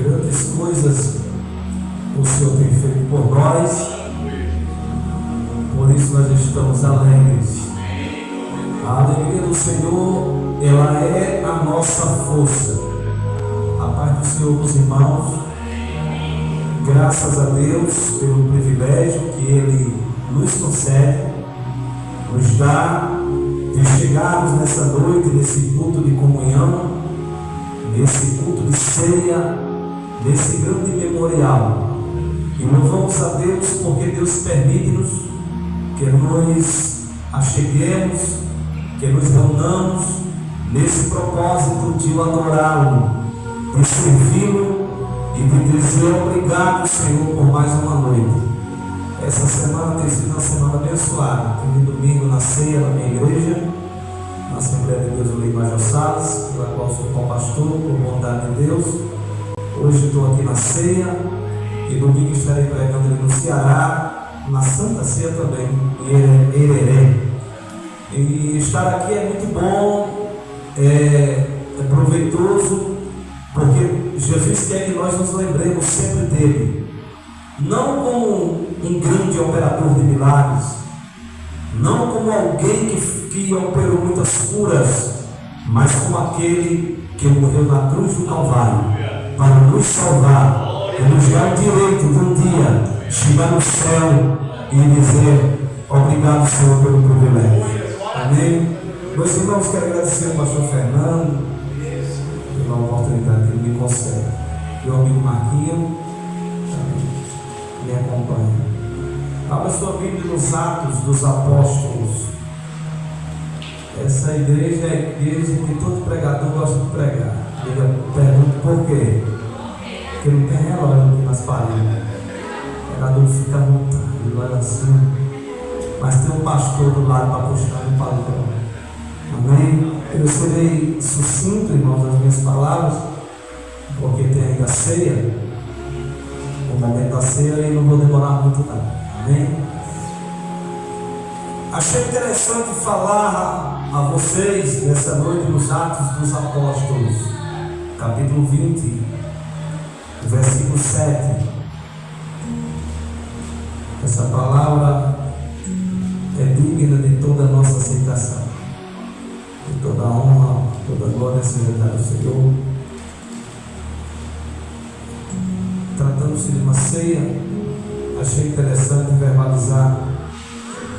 Grandes coisas o Senhor tem feito por nós, por isso nós estamos alegres. A alegria do Senhor, ela é a nossa força. A paz do Senhor, meus irmãos, graças a Deus pelo privilégio que Ele nos concede, nos dá de chegarmos nessa noite, nesse culto de comunhão, nesse culto de ceia, nesse grande memorial. E louvamos a Deus porque Deus permite-nos que nos acheguemos, que nos reunamos nesse propósito de o adorá-lo, de servi-lo e de dizer obrigado, Senhor, por mais uma noite. Essa semana tem sido uma semana abençoada. Tive domingo na ceia na minha igreja, na Assembleia de Deus do Lei Major Salles, pela qual sou co-pastor, por bondade de Deus. Hoje estou aqui na ceia e domingo estarei pregando ali no Ceará, na Santa Ceia também, em Ereré. E estar aqui é muito bom, é proveitoso, porque Jesus quer que nós nos lembremos sempre dele, não como um grande operador de milagres, não como alguém que operou muitas curas, mas como aquele que morreu na cruz do Calvário para nos salvar e nos dar o direito de um dia chegar no céu e dizer obrigado, Senhor, pelo privilégio. Amém? Meus irmãos, quero agradecer ao pastor Fernando pela oportunidade que ele me concede. Meu amigo Marquinhos me acompanha. Abra sua Bíblia nos Atos dos Apóstolos. Essa igreja é a igreja que todo pregador gosta de pregar. Eu pergunto por quê? Porque não tem relógio aqui nas paredes. O pregador fica montado, não é assim. Mas tem um pastor do lado para puxar o padrão. Amém? Eu serei sucinto, irmãos, nas minhas palavras, porque tem ainda a ceia, o momento da ceia, e não vou demorar muito não. Amém? Achei interessante falar a vocês nessa noite nos Atos dos Apóstolos, capítulo 20, versículo 7. Essa palavra é digna de toda a nossa aceitação, de toda a honra, toda a glória seja dada ao Senhor. Tratando-se de uma ceia, achei interessante verbalizar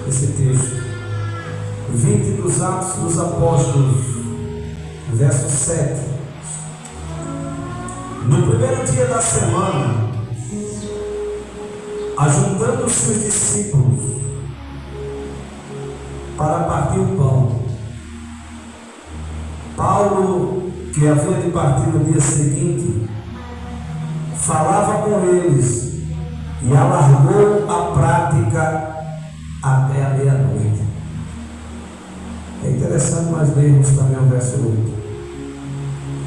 esse texto. 20 dos Atos dos Apóstolos, verso 7. No primeiro dia da semana, ajuntando-se os discípulos para partir o pão, Paulo, que havia de partir no dia seguinte, falava com eles e alargou a prática até a meia-noite. É interessante nós lermos também o verso 8.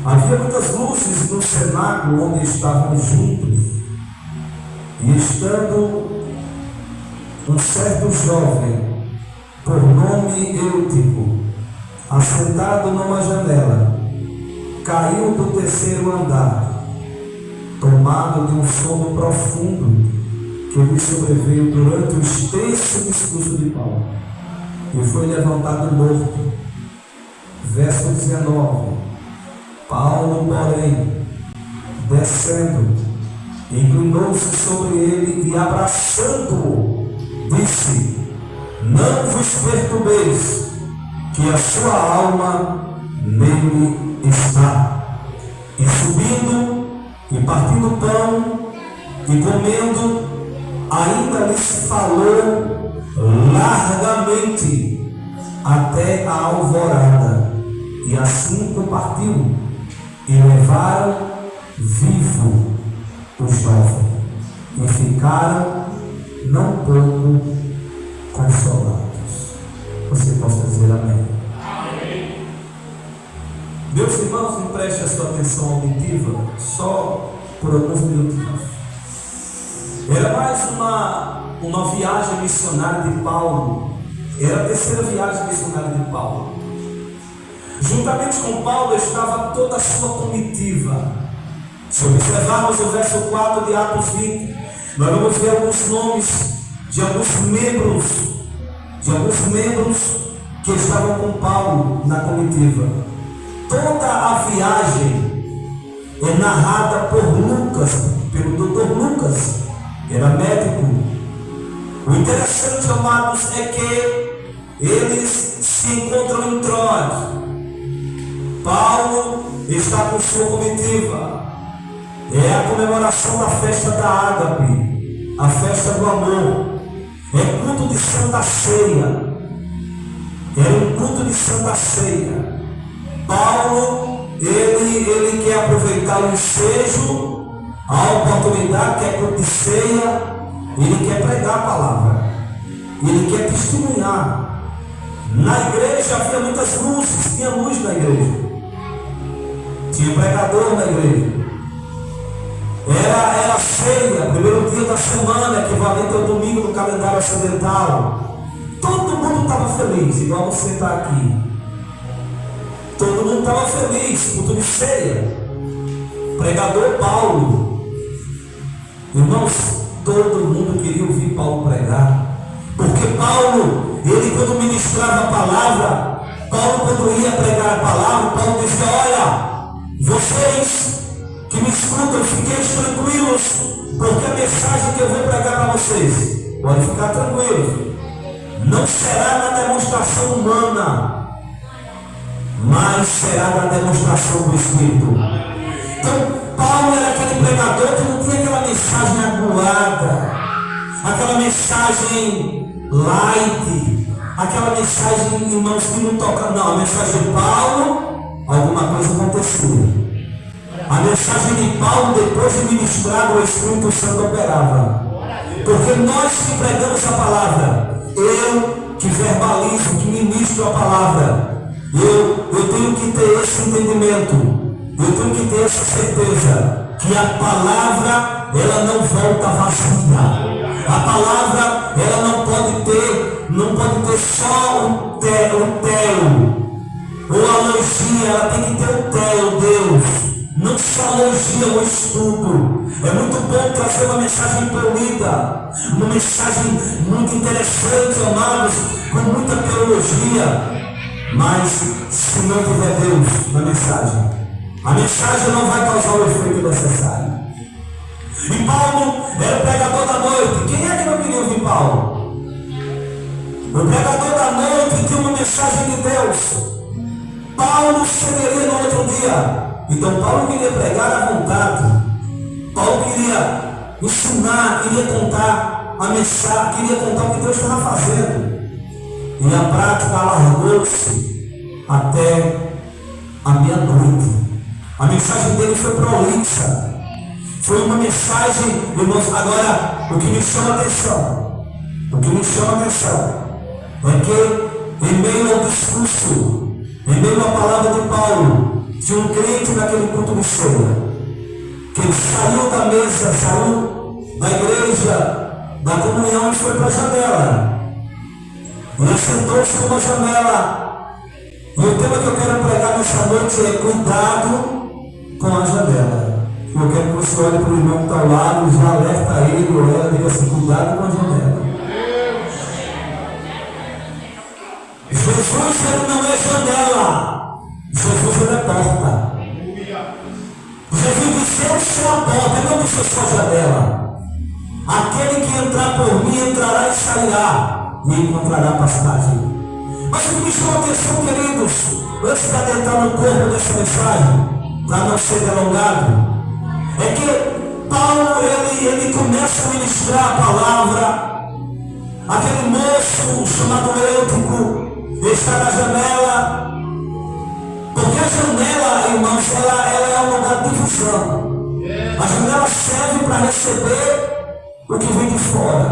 Havia muitas luzes no cenáculo onde estavam juntos, e estando um certo jovem, por nome Eutico, assentado numa janela, caiu do terceiro andar, tomado de um sono profundo que lhe sobreveio durante o extenso discurso de Paulo, e foi levantado morto. Verso 19. Paulo, porém, descendo, inclinou-se sobre ele e, abraçando-o, disse: não vos perturbeis, que a sua alma nele está. E subindo, e partindo o pão, e comendo, ainda lhes falou largamente até a alvorada. E assim compartiu, e levaram vivo o jovem, e ficaram não pouco consolados. Você possa dizer amém. Amém. Meus irmãos, me preste a sua atenção auditiva só por alguns minutinhos. Era mais uma viagem missionária de Paulo. Era a terceira viagem missionária de Paulo. Juntamente com Paulo estava toda a sua comitiva. Se observarmos o verso 4 de Atos 20, nós vamos ver alguns nomes de alguns membros que estavam com Paulo na comitiva. Toda a viagem é narrada por Lucas, pelo doutor Lucas, que era médico. O interessante, amados, é que eles se encontram em Troade. Paulo está com sua comitiva. É a comemoração da festa da Ágape, a festa do amor. É culto de Santa Ceia. É um culto de Santa Ceia. Paulo, ele quer aproveitar o ensejo, a oportunidade que é culto de ceia. Ele quer pregar a palavra. Ele quer testemunhar. Na igreja havia muitas luzes, tinha luz na igreja. Tinha pregador na igreja. Era ceia, primeiro dia da semana, equivalente ao domingo no calendário ocidental. Todo mundo estava feliz, igual você está aqui. Todo mundo estava feliz, culto de ceia. Pregador Paulo. Irmãos, todo mundo queria ouvir Paulo pregar. Porque Paulo, ele quando ministrava a palavra, Paulo quando ia pregar a palavra, Paulo dizia: olha, vocês que me escutam, fiquem tranquilos, porque a mensagem que eu vou pregar para vocês, pode ficar tranquilos, não será na demonstração humana, mas será na demonstração do Espírito. Então, Paulo era aquele pregador que não tinha aquela mensagem aguada, aquela mensagem light, aquela mensagem, irmãos, que não toca, não. A mensagem de Paulo, alguma coisa aconteceu. A mensagem de Paulo, depois de ministrado, o Espírito Santo operava. Porque nós que pregamos a palavra, eu que verbalizo, que ministro a palavra, eu tenho que ter esse entendimento, eu tenho que ter essa certeza que a palavra, ela não volta vazia. A palavra, ela não pode ter só um teu, ou analogia, ela tem que ter um teu, Deus. Não só analogia o estudo. É muito bom trazer uma mensagem polida, uma mensagem muito interessante, amados, com muita teologia. Mas se não tiver Deus na mensagem, a mensagem não vai causar o efeito necessário. E Paulo era o pregador da noite. Quem é que não queria ouvir Paulo? O pregador da noite tinha uma mensagem de Deus. Paulo cederia no outro dia. Então Paulo queria pregar à vontade. Paulo queria ensinar, queria contar a mensagem, queria contar o que Deus estava fazendo. E a prática alargou-se até a meia-noite. A mensagem dele foi prolixa. Foi uma mensagem, irmãos. Agora, o que me chama a atenção, é que em meio ao discurso, em meio à palavra de Paulo, tinha um crente naquele culto de ceia, que ele saiu da mesa, saiu da igreja, da comunhão e foi para a janela. Ele sentou-se numa janela. E o tema que eu quero pregar nessa noite é cuidado com a janela. Eu quero que você olhe para o irmão que está ao lado, já alerta ele ou ela, diga assim: cuidado com a janela. Jesus, ele não é janela. Jesus, ele é porta. Jesus disse: eu sou a porta, ele não disse só janela. Aquele que entrar por mim entrará e sairá e encontrará pastagem. Mas o que me chama a atenção, queridos, antes de adentrar no corpo dessa mensagem, para não ser delongado, é que Paulo, ele começa a ministrar a palavra. Aquele moço chamado Eutico está na janela. Porque a janela, irmãos, ela é um lugar de divisão. A janela serve para receber o que vem de fora.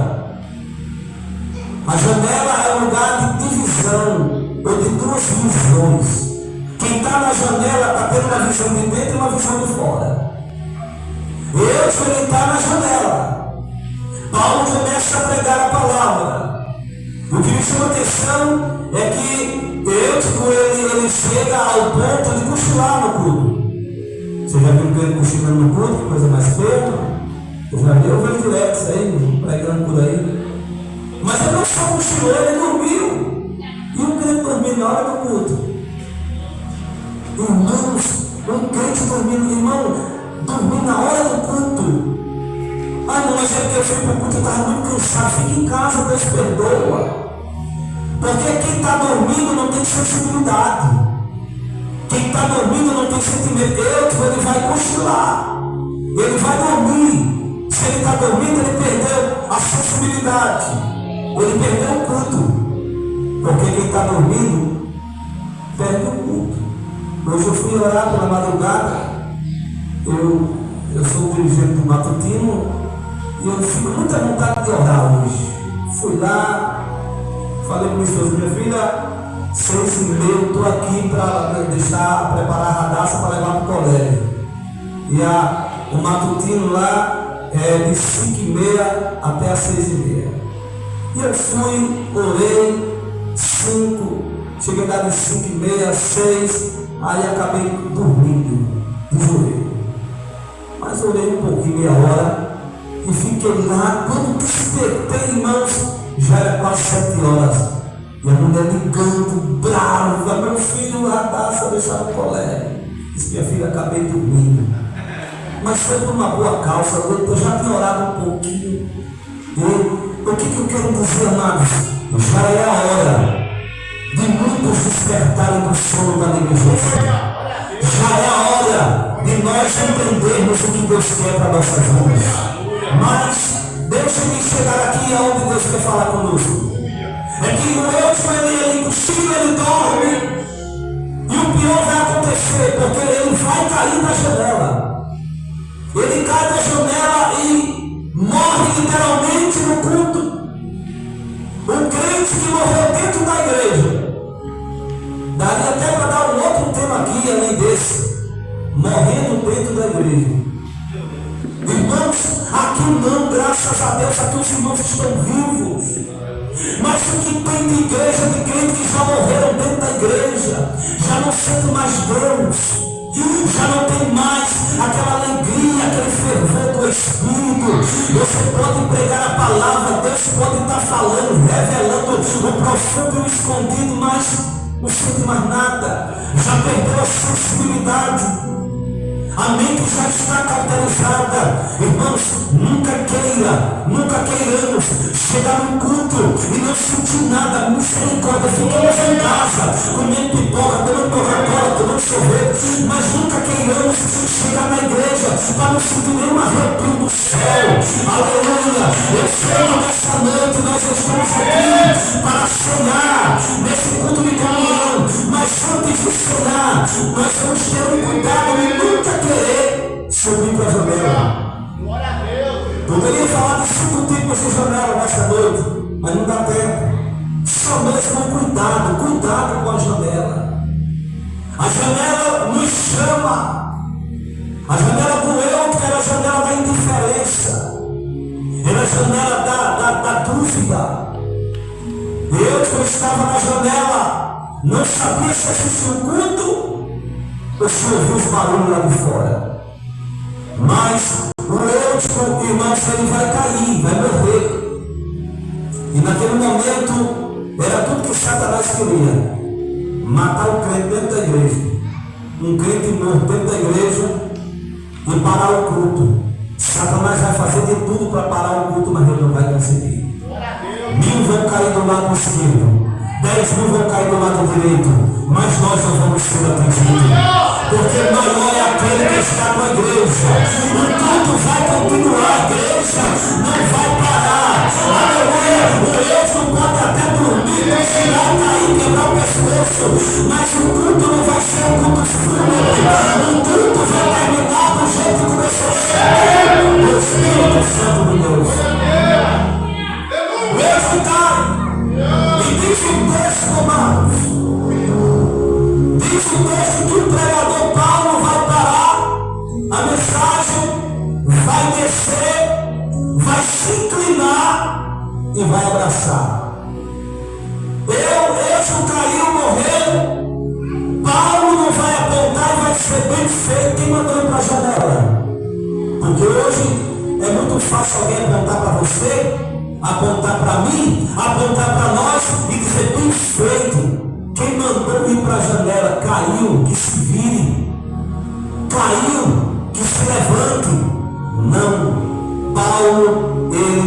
A janela é um lugar de divisão, ou de duas visões. Quem está na janela está tendo uma visão de dentro e uma visão de fora. Ele está na janela. Paulo começa a pregar a palavra. O que me chama a atenção é que ele chega ao ponto de cochilar no culto. Você já viu crente cochilando no culto? Que coisa mais feia? Eu vejo direto isso aí, pregando por aí. Mas ele não só cochilou, ele dormiu. E o crente dormindo na hora do culto. Irmãos, um crente dormindo, irmão, dormindo na hora do culto. Ah, não, mas é porque eu fui para o culto, eu estava muito cansado. Fica em casa, Deus perdoa. Porque quem está dormindo não tem sensibilidade. Quem está dormindo não tem sentimento. Ele vai cochilar. Ele vai dormir. Se ele está dormindo, ele perdeu a sensibilidade. Ele perdeu o culto. Porque quem está dormindo perde o culto. Hoje eu fui orar pela madrugada. Eu sou o dirigente do matutino. E eu fico com muita vontade de orar hoje. Fui lá, falei com minha esposa, minha filha, 6h30, eu estou aqui para preparar a radaça para levar para o colégio. E o matutino lá é de 5h30 até as 6h30. E eu fui, orei, 5, cheguei lá de 5h30, 6, aí acabei dormindo, de joelho. Mas orei um pouquinho, meia hora. E fiquei lá, quando despertei, irmãos, já era quase 7 horas. E a mulher ligando, brava, meu filho, radaça, deixar no colégio. Disse, minha filha, acabei dormindo. Mas foi por uma boa causa, eu já tinha orado um pouquinho. E o que eu quero dizer, amados? Já é a hora de muitos despertarem do sono da negligência. Já é a hora de nós entendermos o que Deus quer para nossas vidas. Mas deixe-me chegar aqui aonde Deus quer falar conosco. É que o outro ele cochila, ele dorme. E o pior vai acontecer, porque ele vai cair na janela. Ele cai da janela e morre literalmente no culto. Um crente que morreu dentro da igreja. Daria até para dar um outro tema aqui, além desse. Morrendo dentro da igreja. Irmãos, aqui não, graças a Deus, aqui os irmãos estão vivos. Mas o que tem de igreja, de crente que já morreram dentro da igreja, já não sente mais Deus, já não tem mais aquela alegria, aquele fervor do Espírito. Você pode pregar a palavra, Deus pode estar falando, revelando o profundo e o escondido, mas não sente mais nada, já perdeu a sensibilidade. A mente já está cauterizada. Irmãos, nunca queiramos chegar no culto e não sentir nada. Misericórdia, ficamos em casa, comendo pipoca, tomando Coca-Cola, tomando sorvete. Mas nunca queiramos chegar na igreja para não sentir nenhum arrepio do céu. Aleluia! Eu sei que nessa noite nós estamos aqui para sonhar nesse culto de comunhão. Mas antes de sonhar, nós vamos ter um cuidado e nunca querer subir para a janela. Poderia falar de 5 tipos de janela nessa noite, mas não dá tempo. Só mesmo cuidado com a janela. A janela nos chama. A janela do eu, que era a janela da indiferença. Era a janela da dúvida. Eu que estava na janela, não sabia se assistia o culto ou se ouvia os barulhos lá de fora. Mas o outro, irmãos, ele vai cair, vai morrer. E naquele momento, era tudo que Satanás queria. Matar o crente dentro da igreja. Um crente morto dentro da igreja e parar o culto. Satanás vai fazer de tudo para parar o culto, mas ele não vai conseguir. 1000 vão cair do lado esquerdo, 10.000 vão cair do lado direito, mas nós não vamos ser atingidos, porque maior é aquele que está na igreja. O culto vai continuar, a igreja não vai parar. Aleluia! O outro pode até dormir, cochilar, cair, quebrar o pescoço, mas o culto não vai ser um culto fúnebre. O culto vai terminar do jeito que começou. O Espírito Santo de Deus. Mesmo cai. E diz o texto, amados. Diz o texto que o pregador Paulo vai parar a mensagem, vai descer, vai se inclinar e vai abraçar. Eu caiu, morreu. Paulo não vai apontar e vai ser bem feito. Quem mandou ir para a Porque hoje é muito fácil alguém apontar para você, apontar para mim, apontar para nós e dizer: bem feito. Quem mandou ir para a janela caiu, que se vire. Caiu, que se levante. Não. Paulo, ele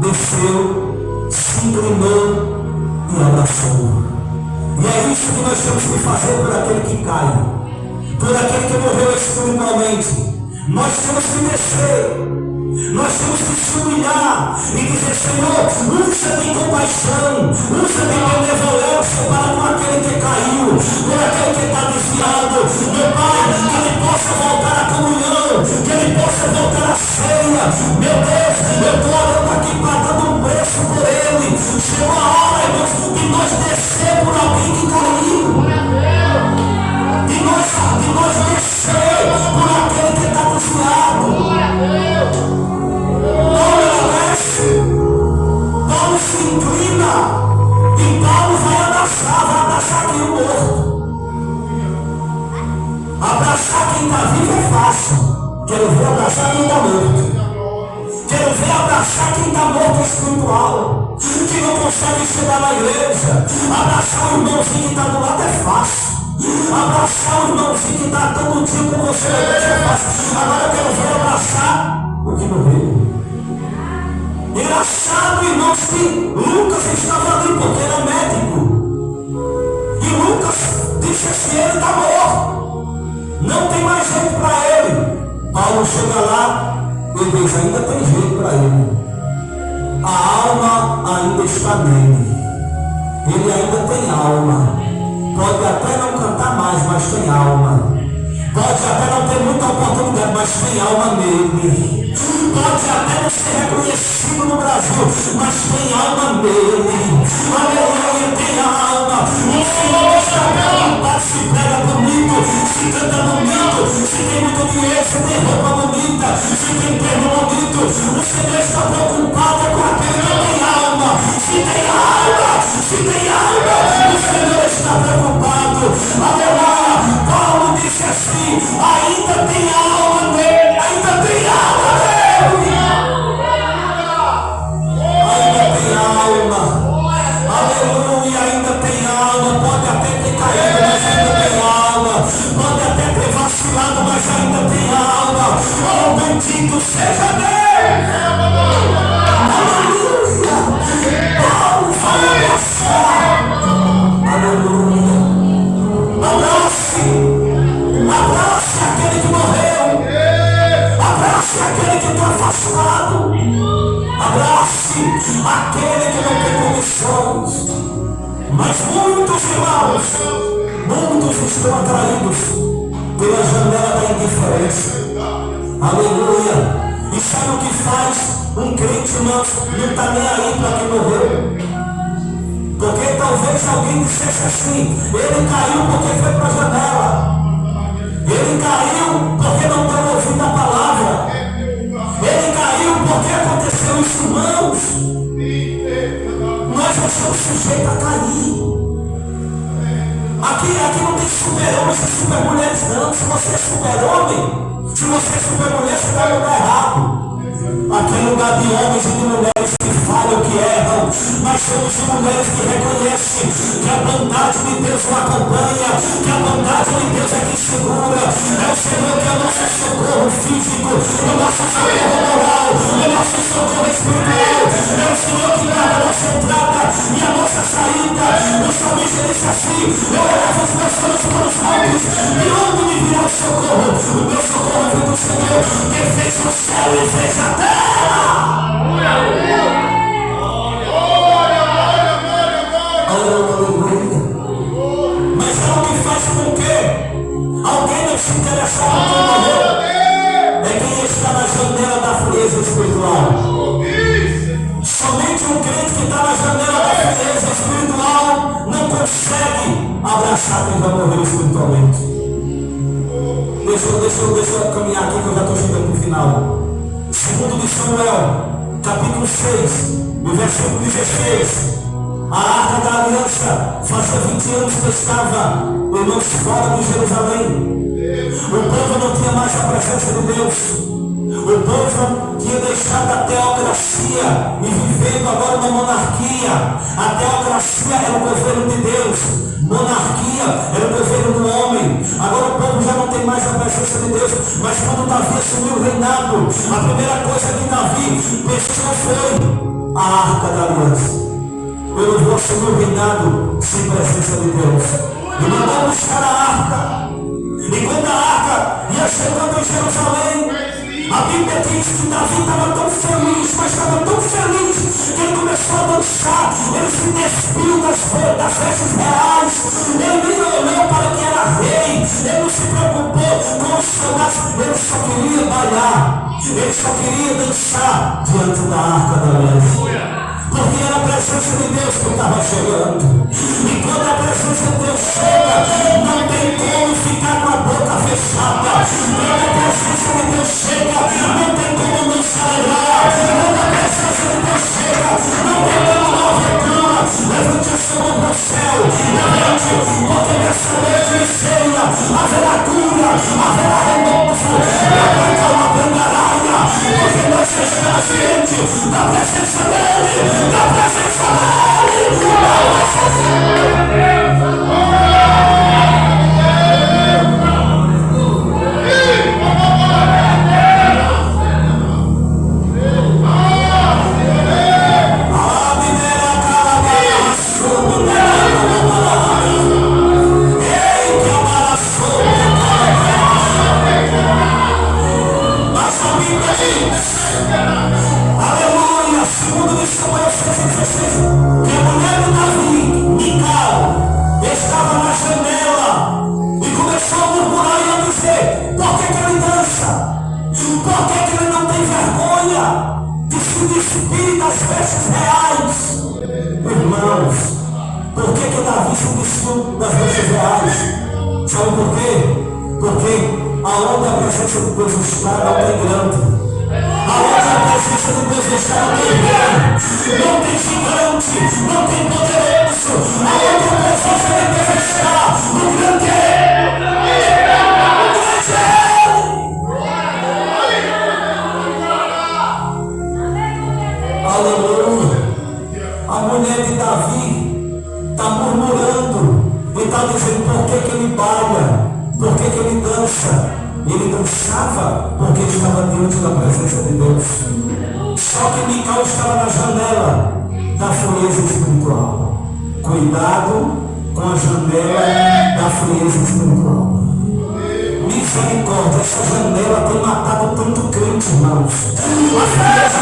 desceu, se inclinou e abraçou. E é isso que nós temos que fazer por aquele que cai, por aquele que morreu espiritualmente. Nós temos que descer. Nós temos que se humilhar e dizer: Senhor, usa de compaixão, usa de benevolência para com aquele que caiu, por aquele que está desviado. Meu Pai, que ele possa voltar à comunhão, que ele possa voltar à ceia. Meu Deus, eu estou orando aqui pagando um preço por ele. Chegou a hora, irmãos, de nós descer por alguém que caiu, de nós descer por aquele que está desviado. Paulo se inclina e Paulo vai abraçar quem é morto. Abraçar quem está vivo é fácil. Quero ver abraçar quem está morto. Quero ver abraçar quem está morto espiritual, que não consegue chegar na igreja. Abraçar o irmãozinho que está do lado é fácil. Abraçar o irmãozinho que está todo dia com você na igreja é fácil. Agora eu quero ver abraçar o que morreu. Engraçado, irmãos, que Lucas estava ali porque era médico. E Lucas disse assim: ele está morto, não tem mais jeito para ele. Paulo chega lá e diz: ainda tem jeito para ele. A alma ainda está nele. Ele ainda tem alma. Pode até não cantar mais, mas tem alma. Pode até não ter muita oportunidade, mas tem alma nele. Pode até não ser reconhecido no Brasil, mas tem alma nele. Aleluia, tem alma. O Senhor está preocupado se prega bonito, se canta bonito, se tem muito dinheiro, se tem roupa bonita, se tem terno bonito. O Senhor está preocupado com aquele que tem alma. Se tem alma, se tem alma, o Senhor está preocupado. Aleluia. Paulo disse assim: ainda tem alma nele, ainda tem alma nele. Ainda tem alma. Aleluia, ainda tem alma. Pode até ter caído, mas ainda tem alma. Pode até ter vacilado, mas ainda tem alma. Oh, bendito seja Deus. Aleluia. Paulo vai abraçar. Aleluia. Abrace aquele que morreu. Abrace aquele que está afastado. Abrace aquele que não tem condições. Mas muitos irmãos, muitos estão atraídos pela janela da indiferença. Aleluia. E sabe o que faz um crente, irmãos, não está nem aí para quem morreu? Porque talvez alguém dissesse assim: ele caiu porque foi para a janela. Ele caiu porque não estava ouvindo a palavra. Ele caiu porque aconteceu isso, irmãos. Nós não somos sujeitos a cair. Aqui não tem super-homens e super-mulheres, não. Se você é super-homem, se você é super-mulher, você está no lugar errado. Aqui é lugar de homens e de mulheres que falham, que erram, mas somos de mulheres que reconhecem que a bondade de Deus o acompanha, que a bondade de Deus é que segura. É o Senhor que é o nosso socorro físico, o nosso socorro moral, o nosso socorro espiritual. É o Senhor que guarda a nossa entrada e a nossa saída. O salmista disse assim: eu elevo os meus olhos para os montes, de onde me virá o socorro? O meu socorro vem do Senhor, que fez o céu e fez a terra. Mas é o que faz com que alguém não se interessar por quem morreu. É quem está na janela da frieza espiritual. Somente um crente que está na janela da frieza espiritual não consegue abraçar quem já morreu espiritualmente. Deixa eu caminhar aqui que eu já estou chegando no final. Segundo de Samuel, capítulo 6, no versículo 16. A Arca da Aliança fazia 20 anos que estava, irmãos, fora de Jerusalém. O povo não tinha mais a presença de Deus. O povo tinha deixado a teocracia e vivendo agora uma monarquia. A teocracia era o governo de Deus, monarquia era o governo do homem. Agora o povo já não tem mais a presença de Deus. Mas quando Davi assumiu o reinado, a primeira coisa que Davi pensou foi a arca da aliança. Eu não vou assumir o reinado sem presença de Deus. E mandou buscar a arca. E quando a arca ia chegando em Jerusalém, a Bíblia diz que Davi estava tão feliz, mas estava tão feliz que ele começou a dançar. Ele se despiu das vestes reais. Ele nem olhou para quem era rei. Ele não se preocupou com os soldados. Ele só queria bailar. Ele só queria dançar diante da arca da aliança. Porque era a presença de Deus que estava chegando. E quando a presença de Deus chega, não tem como ficar com a boca fechada. Quando a presença de Deus chega, não tem como não se alegrar. Quando a presença de Deus chega, não tem como não reclamar. Levante a sua mão para o céu. Levante, porque nessa noite de ceia haverá cura, haverá renovo, haverá calma brandaralha. Porque nós estamos diante da presença dele. Da presença dele, da presença dele. Aleluia, segundo de Samuel 6,16, que a mulher de Davi, Mical, estava na janela e começou a murmurar e a dizer: por que ele dança? Por que ele não tem vergonha de se despir das vestes reais? Irmãos, por que Davi se despiu das vestes reais? Sabe por quê? Porque aonde a presença de Deus está não tem grande. Aonde a presença de Deus está não tem grande. Não tem gigante, não tem poderoso. Aonde a presença de Deus está, o grande é. O grande é. Aleluia. A mulher de Davi está murmurando e está dizendo: por que ele baila? Por que ele dança? Ele dançava porque estava diante da presença de Deus. Só que Mical estava na janela da frieza espiritual. Cuidado com a janela da frieza espiritual. Misericórdia, essa janela tem matado tanto crente, irmãos. A frieza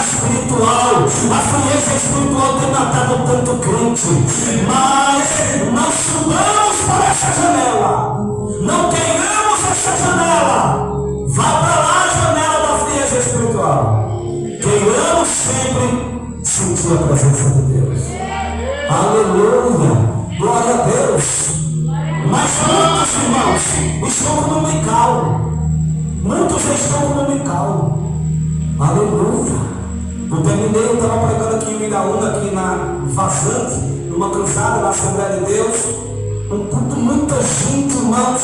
espiritual tem matado tanto crente. Mas não subamos por essa janela. Não queimamos essa janela. Vá para lá a janela da frieza espiritual. Queiramos sempre sentir a presença de Deus. Aleluia. Glória a Deus. Mas muitos irmãos estão como Mical. Muitos estão como Mical. Aleluia. Eu estava pregando aqui em Miraúna, aqui na Vazante, numa cruzada na Assembleia de Deus. Um culto, muita gente, irmãos,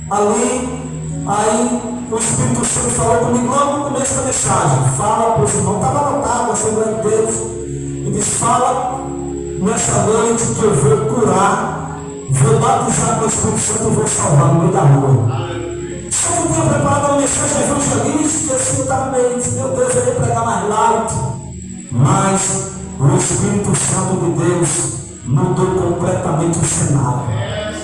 ali. Aí o Espírito Santo falou comigo logo no começo da mensagem: fala para os irmãos, estava anotado na Assembleia de Deus, e disse: fala nessa noite que eu vou curar, vou batizar com o Espírito Santo e vou salvar no meio da rua. Só que eu tinha preparado uma mensagem evangelística, assim eu estava meio, meu Deus, eu ia pregar mais light. Mas o Espírito Santo de Deus mudou completamente o cenário.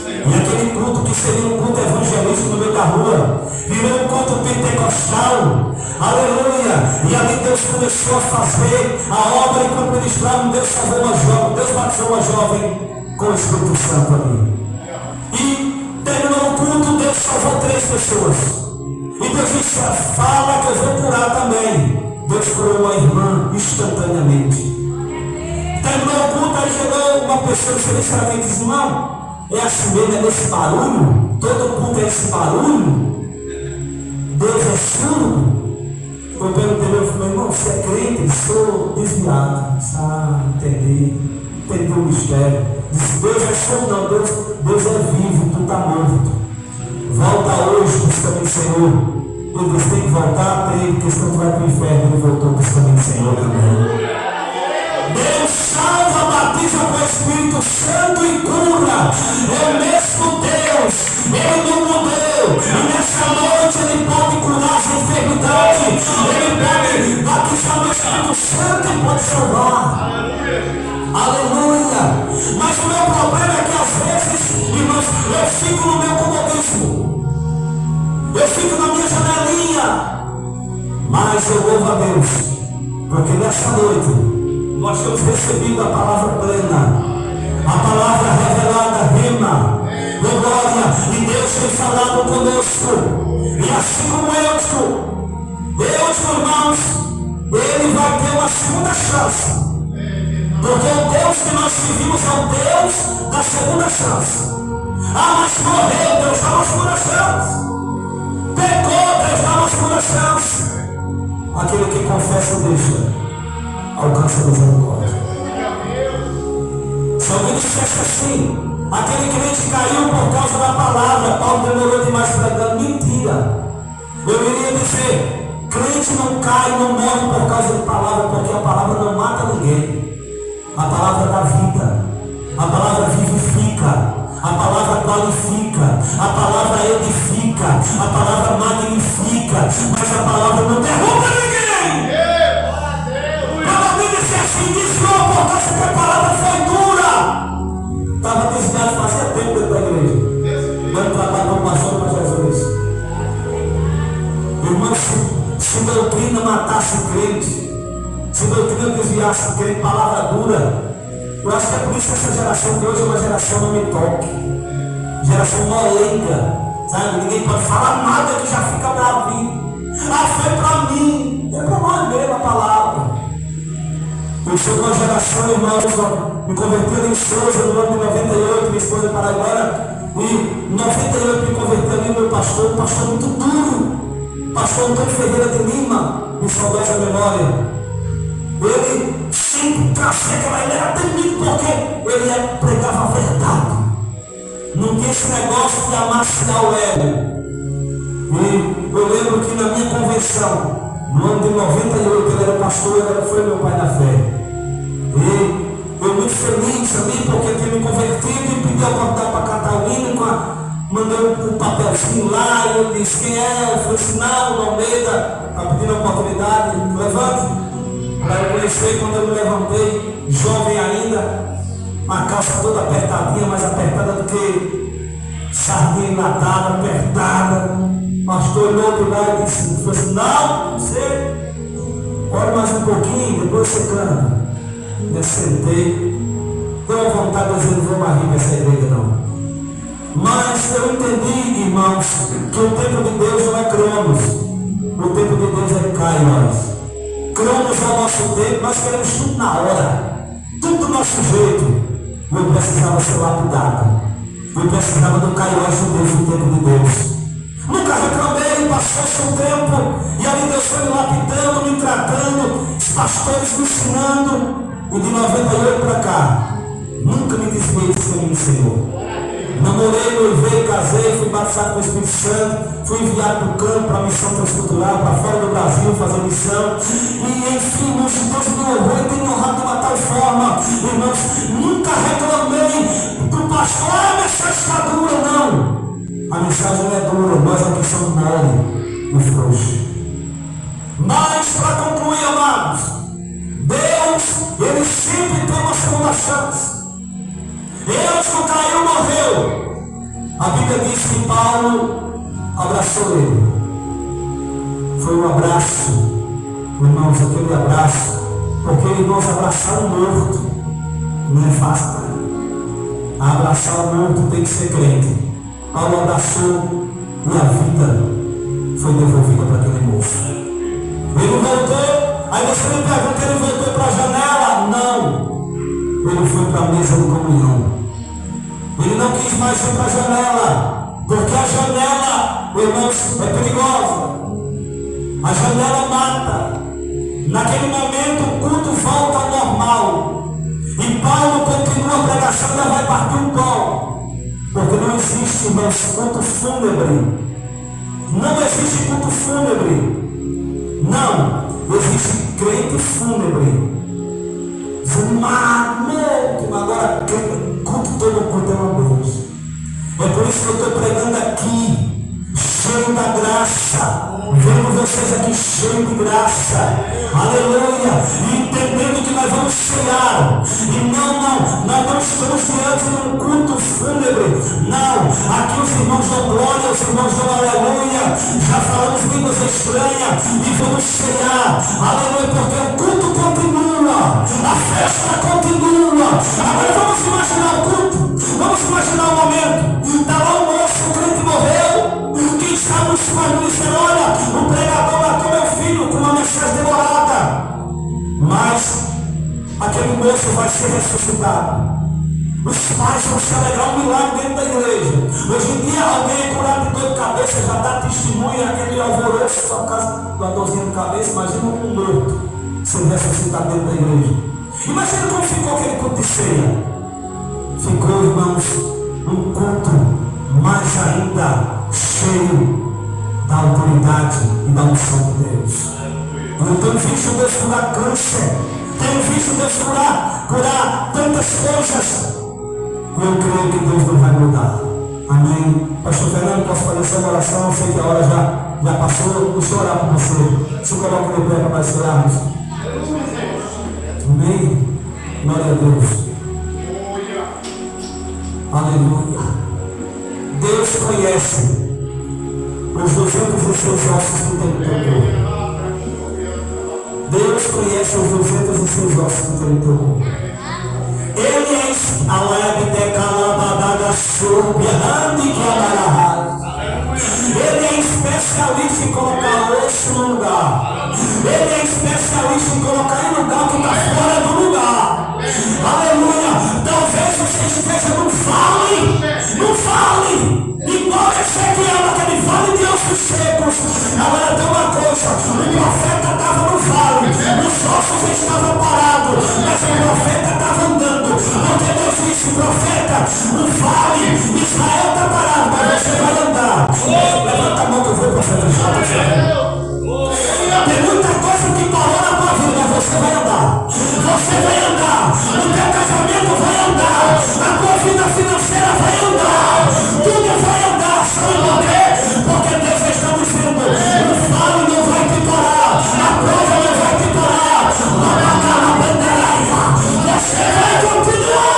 E aquele culto que seria um culto evangelístico no meio da rua virou um culto pentecostal. Aleluia. E ali Deus começou a fazer a obra enquanto ministrava. Deus salvou uma jovem, Deus batizou uma jovem com o Espírito Santo ali. E terminou o culto, Deus salvou 3 pessoas. E Deus disse: fala que eu vou curar também. Deus curou uma irmã instantaneamente. Terminou o culto, aí chegou uma pessoa que disse: irmão, é assim mesmo, é desse barulho? Todo culto é esse barulho? Deus é surdo? Eu perguntei, eu falei: irmão, você é crente? Sou desviado. Entendi o mistério. Disse: Deus é surdo? Não, Deus é vivo, tu está morto. Volta hoje, busca o Senhor. Ele disse: tem que voltar, tem, porque senão tu vai para o inferno. Ele voltou para os caminhos do Senhor, amém. Deus salva, batiza com o Espírito Santo e cura. É o mesmo Deus, Ele não mudou. E nessa noite Ele pode curar as enfermidades, Ele pode batizar no Espírito Santo e pode salvar. Aleluia. Mas o meu problema é que às vezes, irmãos, eu fico no meu comodismo, eu fico na minha janelinha. Mas eu louvo a Deus, porque nessa noite nós temos recebido a palavra plena, a palavra revelada, rema, glória, e Deus tem falado conosco. E assim como Deus, irmãos, Ele vai ter uma segunda chance, porque o Deus que nós servimos é o Deus da segunda chance. Ah, mas morreu, Deus dá uma segunda chance. Pecou, Deus dá uma segunda chance. Aquele que confessa e deixa alcança a misericórdia. Se alguém dissesse assim: aquele crente caiu por causa da palavra, Paulo demorou demais pregando, mentira. Eu iria dizer: crente não cai, não morre por causa de palavra, porque a palavra não mata ninguém. A palavra dá vida, a palavra vivifica, a palavra qualifica, a palavra edifica, a palavra magnifica, mas a palavra não derruba ninguém. Assim desviou por causa que a palavra foi dura. Estava desviado fazia tempo dentro da igreja, dando trabalho para o pastor para Jesus. Irmão, se doutrina matasse crente, se doutrina desviasse crente, palavra dura. Eu acho que é por isso que essa geração de hoje é uma geração não me toque, geração molenga, sabe? Ninguém pode falar nada que já fica bravinho. Ah, foi para mim, é para nós mesmo a palavra. Eu sou de uma geração, irmãos, me converti ali em Souza no ano de 98, minha esposa paraibana, e em 98 me converti ali meu pastor, um pastor muito duro, pastor Antônio Ferreira de Lima, me saudosa memória. Ele sempre trazia aquela, ele era temido porque ele pregava a verdade. Não tinha esse negócio de amaciar o ego. E eu lembro que na minha convenção, no ano de 98, ele era pastor, ele foi meu pai da fé. E eu muito feliz ali, porque eu tinha me convertido e pedi a oportunidade para cantar o hino, mandei um papelzinho lá, e eu disse: quem é? Eu falei assim: não, Almeida, está pedindo a oportunidade, levante. Para eu conhecer, quando eu me levantei, jovem ainda, uma calça toda apertadinha, mais apertada do que sardinha enlatada, apertada. O pastor olhou do lado e disse assim: não, você ora mais um pouquinho, depois você canta. Eu sentei, deu uma vontade de dizer: não vou mais rir nessa igreja não. Mas eu entendi, irmãos, que o tempo de Deus não é Cronos, o tempo de Deus é Kairos. Cronos é o nosso tempo, nós queremos tudo na hora, tudo do nosso jeito. Eu precisava ser lapidado, eu precisava do Kairos de Deus, o tempo de Deus. Nunca reclamei, passou-se um tempo, e ali Deus foi me lapidando, me tratando, os pastores me ensinando, e de 98 para cá, nunca me desviei desse caminho do Senhor. Namorei, noivei, casei, fui batizado com o Espírito Santo, fui enviado para o campo, para a missão transcultural, para fora do Brasil, fazer missão. E enfim, irmãos, Deus me honrou e tem me honrado de uma tal forma. Irmãos, nunca reclamei do pastor: a mensagem está dura, não. A mensagem não é dura, nós aqui somos mole e frouxos. Mas, para concluir, amados, Deus, Ele sempre tem uma segunda chance. Deus não caiu, morreu. A Bíblia diz que Paulo abraçou ele. Foi um abraço, irmãos, aquele abraço, porque irmãos, abraçar um morto não é fácil. Abraçar o morto tem que ser crente. Paulo abraçou e a vida foi devolvida para aquele moço. Ele voltou, aí você me pergunta: ele voltou para a janela? Não. Ele foi para a mesa de comunhão. Ele não quis mais ir para a janela, porque a janela, irmãos, é perigosa. A janela mata. Naquele momento o culto volta ao normal. E Paulo continua a pregação e vai partir o pão. Porque não existe, irmãos, culto fúnebre. Não existe culto fúnebre. Não. Existe crente fúnebre. Agora culto todo culto é uma Deus. É por isso que eu estou pregando aqui, cheio da graça. Vemos vocês aqui cheio de graça. Aleluia. E entendendo que nós vamos cear. E nós não estamos diante de um culto fúnebre. Não. Aqui os irmãos dão glória, os irmãos dão aleluia. Já falamos línguas estranhas e vamos cear. Aleluia, porque o culto continua. A festa continua. Agora vamos imaginar o culto. Vamos imaginar o momento. Está lá o moço, o crente morreu. Quem sabe os pais disseram: olha, o pregador matou meu filho com uma mensagem demorada. Mas aquele moço vai ser ressuscitado. Os pais vão se alegrar um milagre dentro da igreja. Hoje em dia alguém curado de dor de cabeça já dá testemunho, aquele alvoroço por causa da dorzinha de cabeça. Imagina um morto ser ressuscitado dentro da igreja. Imagina como ficou aquele culto de ceia. Ficou, irmãos, um culto mais ainda cheio da autoridade e da unção de Deus. Eu tenho visto Deus curar câncer, tenho visto Deus curar tantas coisas. Eu creio que Deus não vai mudar. Amém. Pastor Fernando, posso fazer essa oração? Eu sei que a hora já passou. Deixa eu orar por você. Se coloca no pé para nós orarmos. Amém. Glória a Deus. Aleluia. Deus conhece os 206 ossos que tem no teu corpo. Deus conhece os 206 ossos que tem no teu corpo. Ele é a web de calabada sobrando Ele é especialista em colocar osso no lugar. Ele é especialista em colocar em lugar que está fora do lugar. Aleluia. Talvez você esteja no vale. No vale. Igual Ezequiel, aquele vale de ossos secos. Agora tem uma coisa. O profeta estava no vale. Os ossos estavam parados. Mas o profeta estava andando. Porque Deus disse: profeta, o vale, Israel está parado, mas você vai andar. Levanta a mão que eu vou, profeta. Tem muita coisa que parou na tua vida, mas você vai andar. Você vai andar. O teu casamento vai andar. A tua vida financeira vai andar. Tudo vai andar. Sabe por quê? Porque Deus está dizendo: o vale não vai te parar. A prova não vai te parar. Você vai continuar.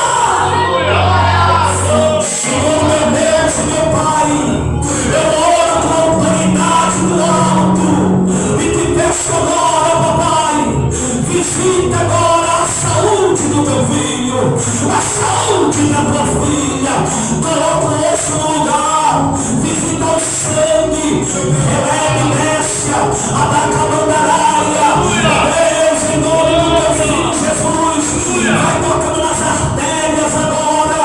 Senhor, meu Deus e meu Pai, eu oro com a autoridade do alto e te peço agora, papai, visita agora a saúde do teu filho, a saúde da tua filha. Coloca o osso no lugar, visita o sangue, releve Grécia, a da camandaraia. Deus, em nome do teu filho Jesus, vai tocando nas artérias agora,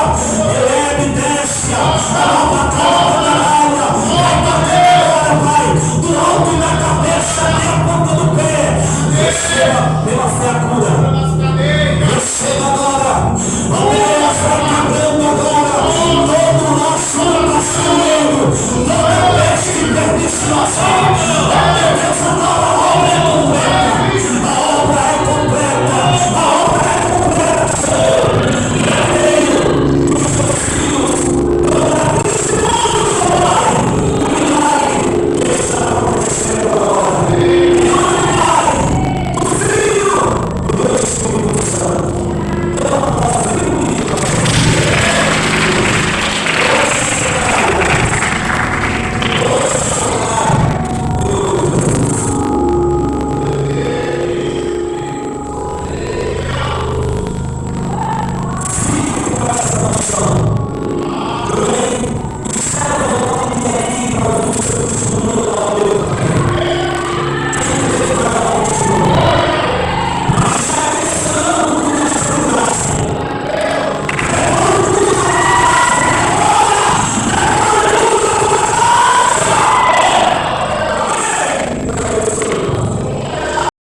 releve Grécia, a da camandaraia. Vai tocando agora, Pai, do alto da cabeça até a ponta do pé. Receba pela